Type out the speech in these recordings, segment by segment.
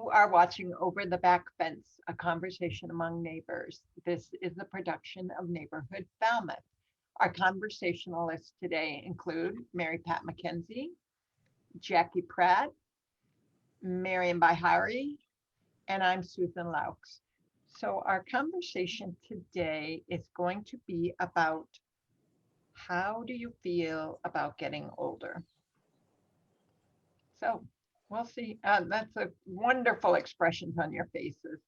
You are watching Over the Back Fence, a conversation among neighbors. This is a production of Neighborhood Falmouth. Our conversationalists today include Mary Pat McKenzie, Jackie Pratt, Marion Bihari, and I'm Susan Laux. So our conversation today is going to be about how do you feel about getting older? So we'll see. That's a wonderful expressions on your faces.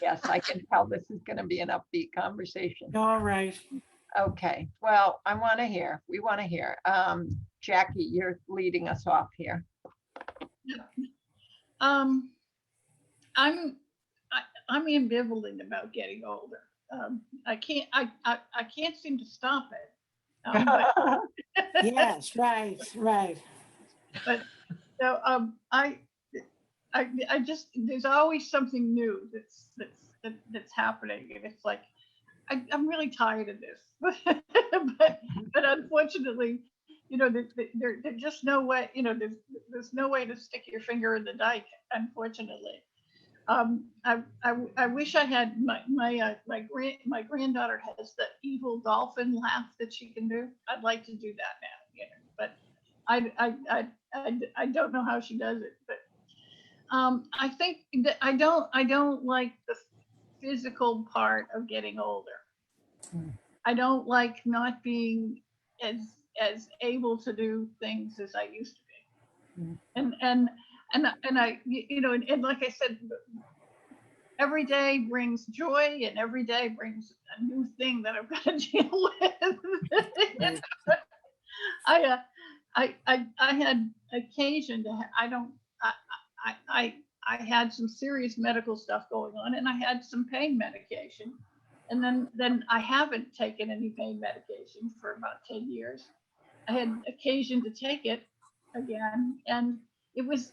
Yes, I can tell this is going to be an upbeat conversation. All right. Okay, well, I want to hear. We want to hear. Jackie, you're leading us off here. I'm I'm ambivalent about getting older. I can't seem to stop it. Yes, right. But so I just there's always something new that's happening, and it's like I'm really tired of this. but unfortunately, there's just no way. There's no way to stick your finger in the dike. Unfortunately, I wish I had my granddaughter has the evil dolphin laugh that she can do. I'd like to do that now, but I don't know how she does it. But I think that I don't like the physical part of getting older. I don't like not being as able to do things as I used to be. And I and like I said, every day brings joy, and every day brings a new thing that I've got to deal with. I had occasion to I had some serious medical stuff going on, and I had some pain medication, and then I haven't taken any pain medication for about 10 years. I had occasion to take it again, and it was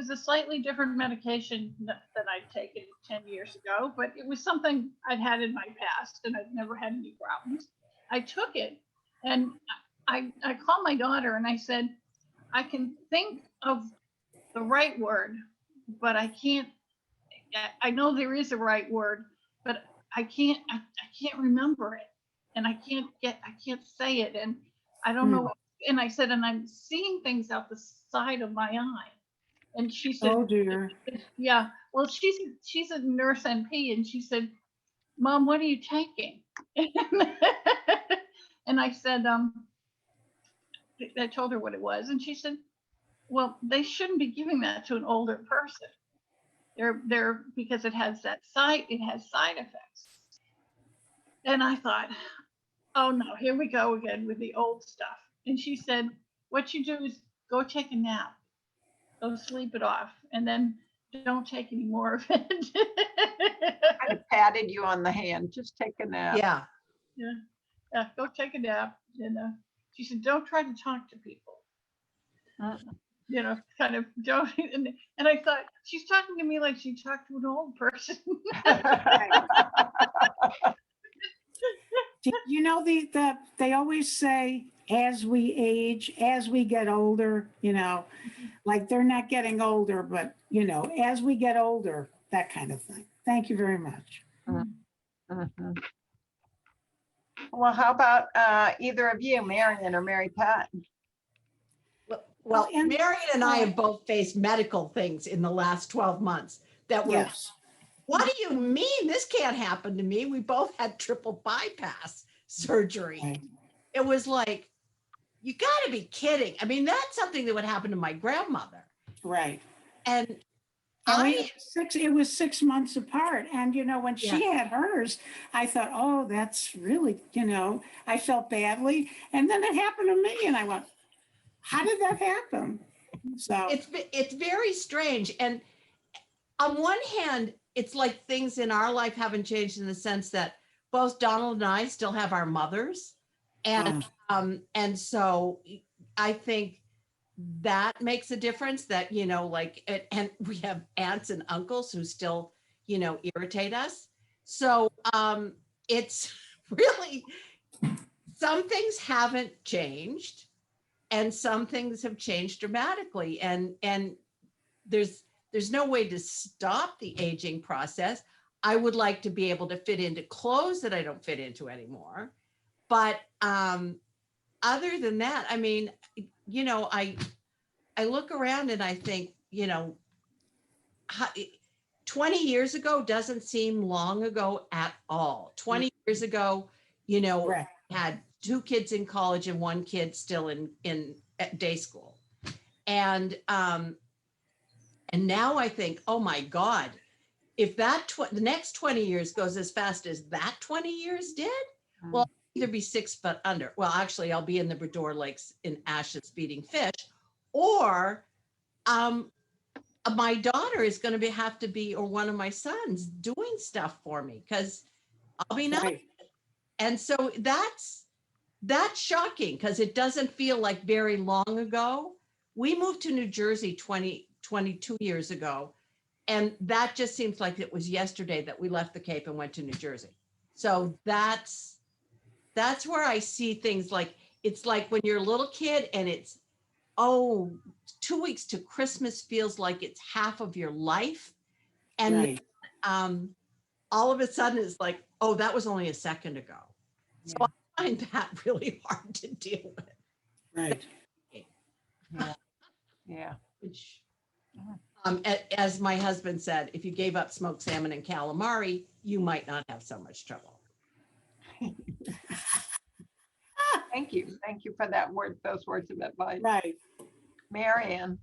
a slightly different medication than I'd taken 10 years ago, but it was something I'd had in my past, and I'd never had any problems. I took it, and I called my daughter and I said, I can think of the right word, but I can't. I know there is a right word, but I can't remember it, and I can't say it, and I don't know. And I said, and I'm seeing things out the side of my eye. And she said, Oh dear. Yeah. Well, she's a nurse NP, and she said, Mom, what are you taking? And I said, I told her what it was, and she said, well, they shouldn't be giving that to an older person. They're because it has side effects. And I thought, oh no, here we go again with the old stuff. And she said, what you do is go take a nap, go sleep it off, and then don't take any more of it. I patted you on the hand. Just take a nap. Yeah, go take a nap. And she said, don't try to talk to people. Kind of don't. And I thought, she's talking to me like she talked to an old person. They always say, as we age, as we get older, like they're not getting older, but as we get older, that kind of thing. Thank you very much. Mm-hmm. Well, how about either of you, Marion or Mary Pat? Well, Marion and I have both faced medical things in the last 12 months that were, Yes. What do you mean? This can't happen to me. We both had triple bypass surgery. Right. It was like, you got to be kidding. I mean, that's something that would happen to my grandmother. Right. And it was 6 months apart. And, when she had hers, I thought, oh, that's really, I felt badly. And then it happened to me. And I went, how did that happen? So it's very strange. And on one hand, it's like things in our life haven't changed in the sense that both Donald and I still have our mothers. And so I think that makes a difference that, and we have aunts and uncles who still, irritate us. So it's really, some things haven't changed and some things have changed dramatically. And there's there's no way to stop the aging process. I would like to be able to fit into clothes that I don't fit into anymore. But other than that, I mean, you know, I look around and I think, you know, 20 years ago doesn't seem long ago at all. 20 years ago, you know, Right. had 2 kids in college and 1 kid still in at day school. And now I think, oh my God, if that the next 20 years goes as fast as that 20 years did, well, I'll either be 6 foot under. Well, actually, I'll be in the Bredor Lakes in ashes feeding fish, or my daughter is going to have to be, or one of my sons doing stuff for me because I'll be not. Right. And so that's shocking because it doesn't feel like very long ago. We moved to New Jersey 22 years ago. And that just seems like it was yesterday that we left the Cape and went to New Jersey. So that's where I see things like, it's like when you're a little kid and it's, oh, 2 weeks to Christmas feels like it's half of your life. And Right. all of a sudden it's like, oh, that was only a second ago. So Yeah. I find that really hard to deal with. Right. Yeah. Yeah. Which, as my husband said, if you gave up smoked salmon and calamari, you might not have so much trouble. Thank you. Thank you for those words of advice. Right. Marianne.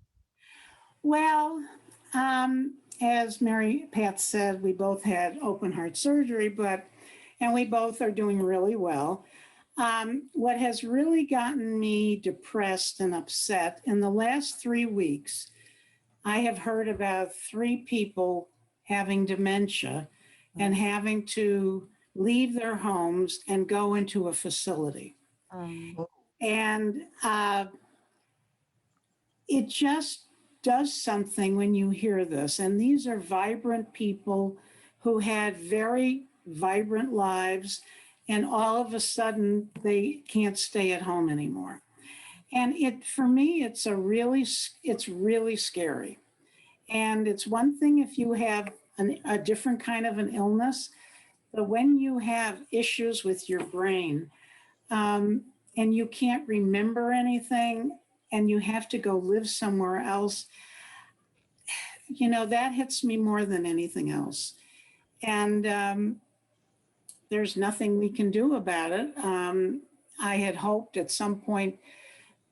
Well, as Mary Pat said, we both had open heart surgery, and we both are doing really well. What has really gotten me depressed and upset in the last 3 weeks, I have heard about 3 people having dementia and having to leave their homes and go into a facility. And it just does something when you hear this. And these are vibrant people who had very vibrant lives, and all of a sudden they can't stay at home anymore. And for me, it's really scary. And it's one thing if you have a different kind of an illness, but when you have issues with your brain, and you can't remember anything, and you have to go live somewhere else, you know, that hits me more than anything else. And there's nothing we can do about it. I had hoped at some point,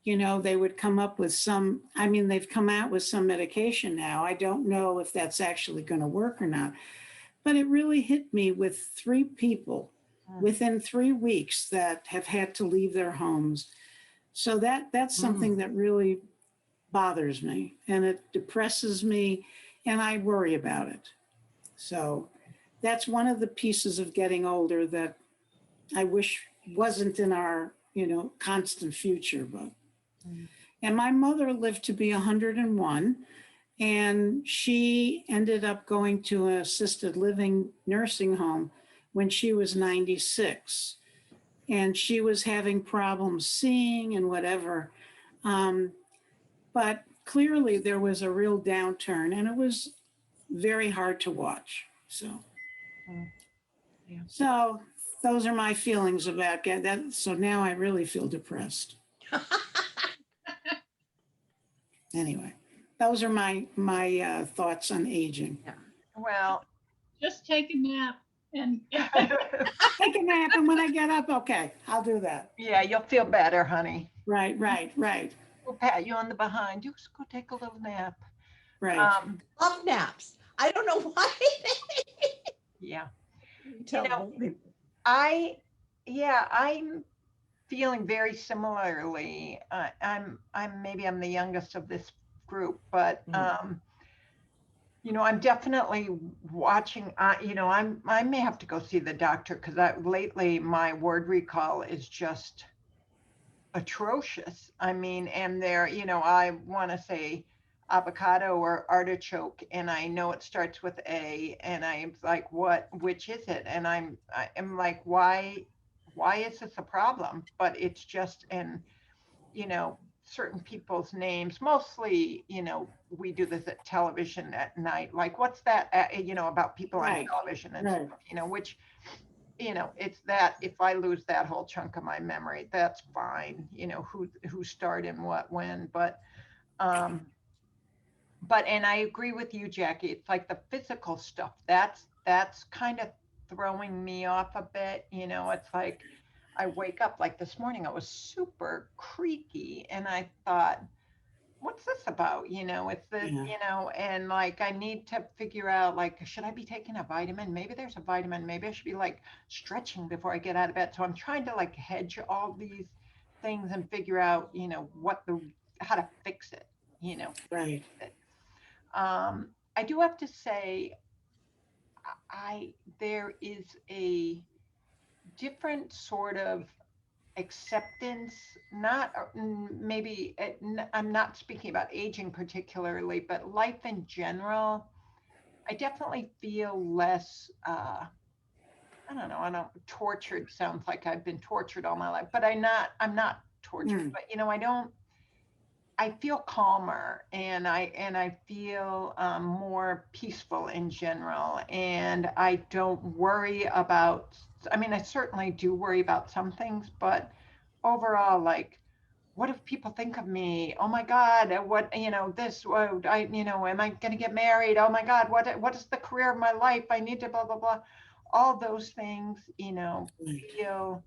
you know, they would come up with they've come out with some medication now. I don't know if that's actually going to work or not. But it really hit me with 3 people within 3 weeks that have had to leave their homes. So that's something that really bothers me, and it depresses me, and I worry about it. So that's one of the pieces of getting older that I wish wasn't in our, you know, constant future. But and my mother lived to be 101, and she ended up going to an assisted living nursing home when she was 96. And she was having problems seeing and whatever. But clearly there was a real downturn, and it was very hard to watch. So, Yeah. so those are my feelings about that. So now I really feel depressed. Anyway, those are my thoughts on aging. Well, Just take a nap and Take a nap, and when I get up, okay, I'll do that. yeah, you'll feel better, honey. Right. We'll pat you on the behind. Just go take a little nap. Right. Love naps. I don't know why. Yeah. Tell know, me. I'm feeling very similarly. I'm the youngest of this group, but you know, I'm definitely watching. You know, I may have to go see the doctor because lately my word recall is just atrocious. I mean, and there, you know, I want to say avocado or artichoke, and I know it starts with A, and I'm like, which is it? And I'm like, why is this a problem? But it's just, and you know, certain people's names. Mostly, we do this at television at night. Like, what's that, about people on Right, television and right. stuff, which, it's that if I lose that whole chunk of my memory, that's fine, who starred in what, when, um, and I agree with you, Jackie. It's like the physical stuff. That's kind of throwing me off a bit. It's like I wake up like this morning, I was super creaky and I thought, what's this about? It's this, Yeah. and like I need to figure out, like, should I be taking a vitamin? Maybe there's a vitamin. Maybe I should be like stretching before I get out of bed. So I'm trying to like hedge all these things and figure out, how to fix it, Right. I do have to say, there is a different sort of acceptance, not maybe I'm not speaking about aging particularly, but life in general. I definitely feel less, I don't, tortured sounds like I've been tortured all my life, but I'm not tortured, Mm. but I feel calmer and I feel more peaceful in general. And I don't worry about, I mean, I certainly do worry about some things, but overall, like, what if people think of me? Oh my God, what, this, am I going to get married? Oh my God, what is the career of my life? I need to blah, blah, blah. All those things, Right. feel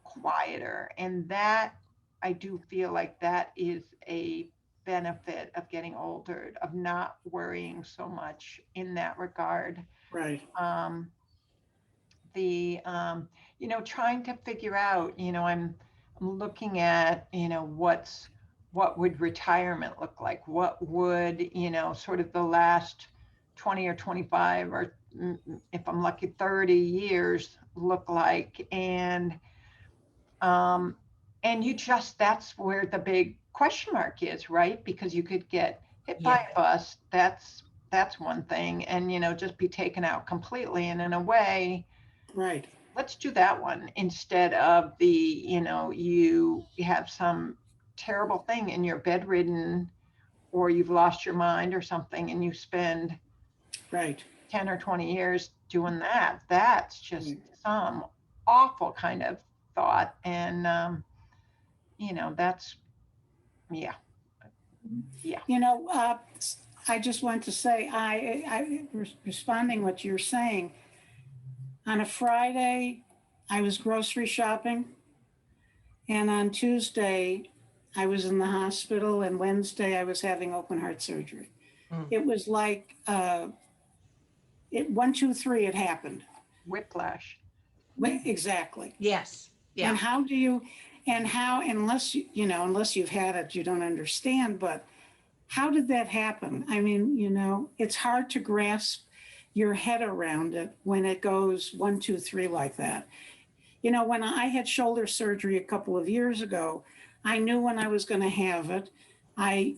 quieter. And that, I do feel like that is a benefit of getting older, of not worrying so much in that regard. Right. Um, trying to figure out, I'm looking at, what would retirement look like? What would, sort of the last 20 or 25 or if I'm lucky, 30 years look like? Um, and that's where the big question mark is, right? Because you could get hit by Yeah. a bus. That's one thing. And, just be taken out completely. And in a way, Right. let's do that one instead of you have some terrible thing and you're bedridden or you've lost your mind or something and you spend Right. 10 or 20 years doing that. That's just Right. some awful kind of thought. And, that's, yeah, yeah. I just want to say, responding what you're saying, on a Friday, I was grocery shopping, and on Tuesday, I was in the hospital, and Wednesday, I was having open heart surgery. Mm. It was like, 1, 2, 3, it happened. Whiplash. Exactly. Yes. Yeah. And unless you've had it, you don't understand, but how did that happen? I mean, it's hard to grasp your head around it when it goes 1, 2, 3 like that. When I had shoulder surgery a couple of years ago, I knew when I was going to have it. I,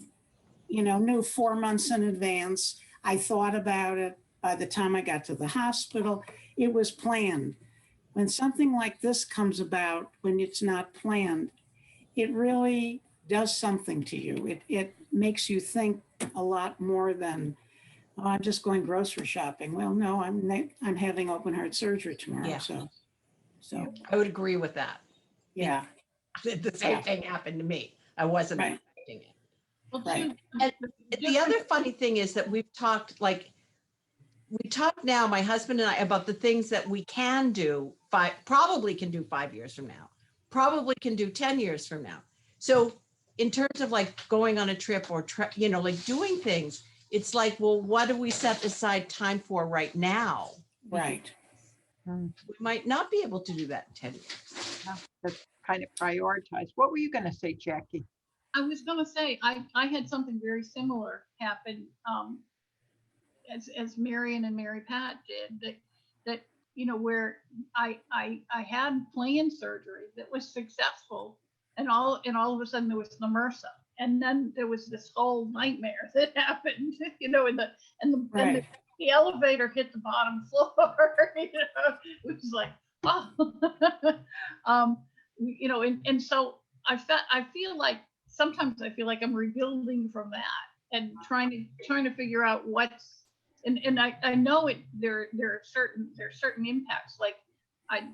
knew 4 months in advance. I thought about it. By the time I got to the hospital, it was planned. When something like this comes about, when it's not planned, it really does something to you. It makes you think a lot more than, oh, I'm just going grocery shopping. Well, no, I'm having open heart surgery tomorrow. Yeah. So I would agree with that. yeah, The same thing happened to me. I wasn't Right. expecting it. Well, Right. And the other funny thing is that we talk now, my husband and I, about the things that we can do, probably can do 5 years from now, probably can do 10 years from now. So in terms of like going on a trip or, like doing things, it's like, well, what do we set aside time for right now? right. We might not be able to do that in 10 years. That's kind of prioritized. What were you going to say, Jackie? I was going to say, I had something very similar happen, as Marion and Mary Pat did, that where I had planned surgery that was successful, and all of a sudden there was the MRSA, and then there was this whole nightmare that happened, and the elevator hit the bottom floor. It was like, oh. And so I feel like sometimes I feel like I'm rebuilding from that and trying to figure out what's, and I know it, there are certain impacts. Like I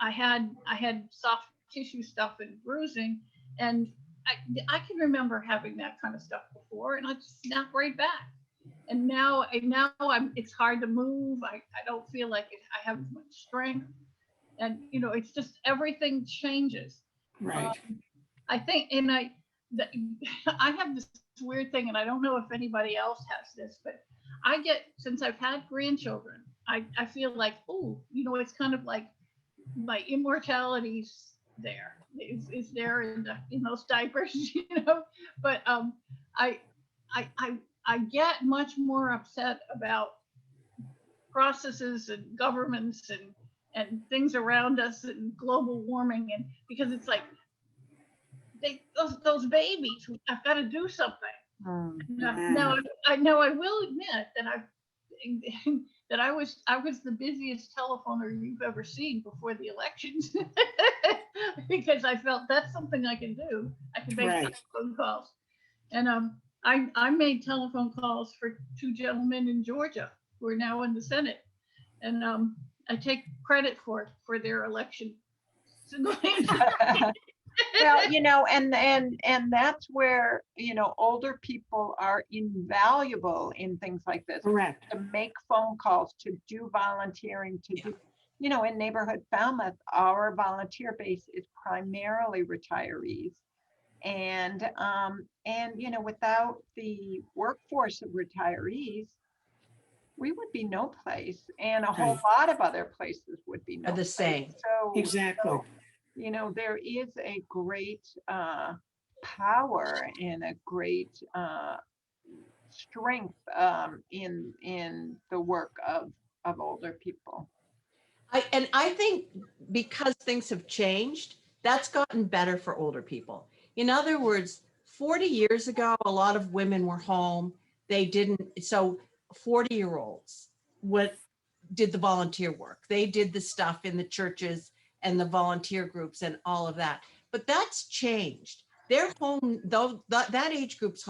had soft tissue stuff and bruising, and I can remember having that kind of stuff before, and I just snap right back. And now it's hard to move. I don't feel like I have as much strength, and it's just everything changes. Right. I think, I have this weird thing, and I don't know if anybody else has this, but since I've had grandchildren, I feel like, oh, it's kind of like my immortality's there, is there in those diapers, but I, I get much more upset about processes and governments and things around us and global warming, and because it's like those babies, I've got to do something. Now I know I will admit that I was the busiest telephoner you've ever seen before the elections because I felt that's something I can do. I can make telephone calls, and I made telephone calls for two gentlemen in Georgia who are now in the Senate, and I take credit for their election. Well, and that's where, older people are invaluable in things like this. Correct. To make phone calls, to do volunteering, to do, in Neighborhood Falmouth, our volunteer base is primarily retirees. And without the workforce of retirees, we would be no place, and a whole lot of other places would be no Are the place. same. So Exactly. there is a great power and a great strength in the work of older people. I think because things have changed, that's gotten better for older people. In other words, 40 years ago, a lot of women were home. They didn't, so 40-year-olds did the volunteer work. They did the stuff in the churches and the volunteer groups and all of that. But that's changed. They're home, though that age group's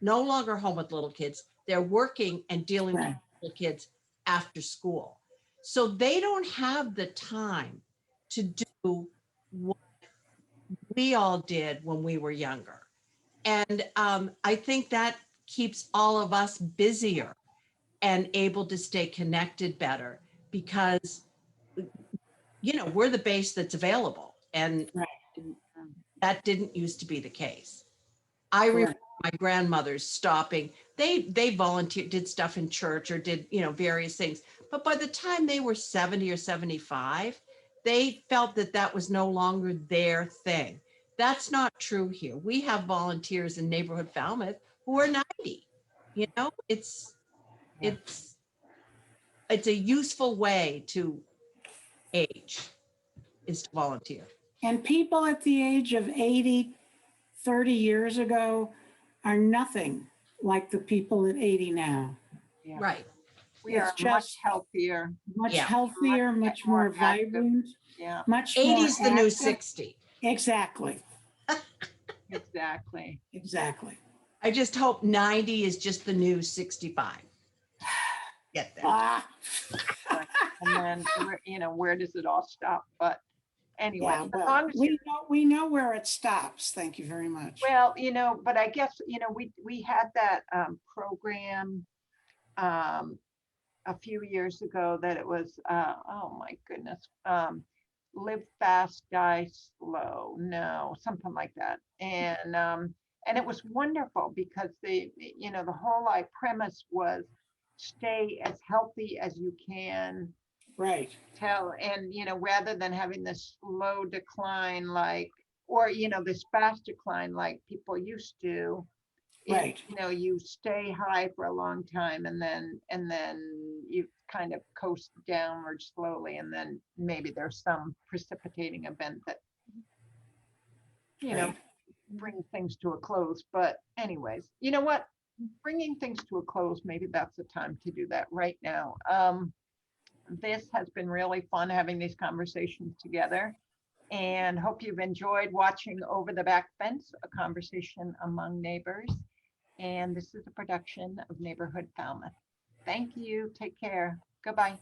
no longer home with little kids. They're working and dealing with little kids after school. So they don't have the time to do what we all did when we were younger. And I think that keeps all of us busier and able to stay connected better because, we're the base that's available. And that didn't used to be the case. I remember my grandmothers stopping. They volunteered, did stuff in church or did, various things. But by the time they were 70 or 75, they felt that was no longer their thing. That's not true here. We have volunteers in Neighborhood Falmouth who are 90. It's a useful way to age is to volunteer. And people at the age of 80, 30 years ago are nothing like the people at 80 now. Yeah. Right. We are much healthier. Much healthier, much more vibrant. Yeah. Much 80 more is the new active. 60. Exactly. Exactly. Exactly. I just hope 90 is just the new 65. Get that. And then where does it all stop? But anyway, Yeah, as well, long as we know where it stops. Thank you very much. well, but I guess we had that program a few years ago that it was oh my goodness, live fast, die slow, no, something like that, and it was wonderful because the whole premise was stay as healthy as you can. Right. And rather than having this slow decline or this fast decline like people used to, Right. you stay high for a long time and then you kind of coast downward slowly, and then maybe there's some precipitating event that brings things to a close. But anyways, you know what, bringing things to a close, maybe that's the time to do that right now. This has been really fun having these conversations together. and hope you've enjoyed watching Over the Back Fence, a conversation among neighbors. And this is a production of Neighborhood Falmouth. Thank you. Take care. Goodbye.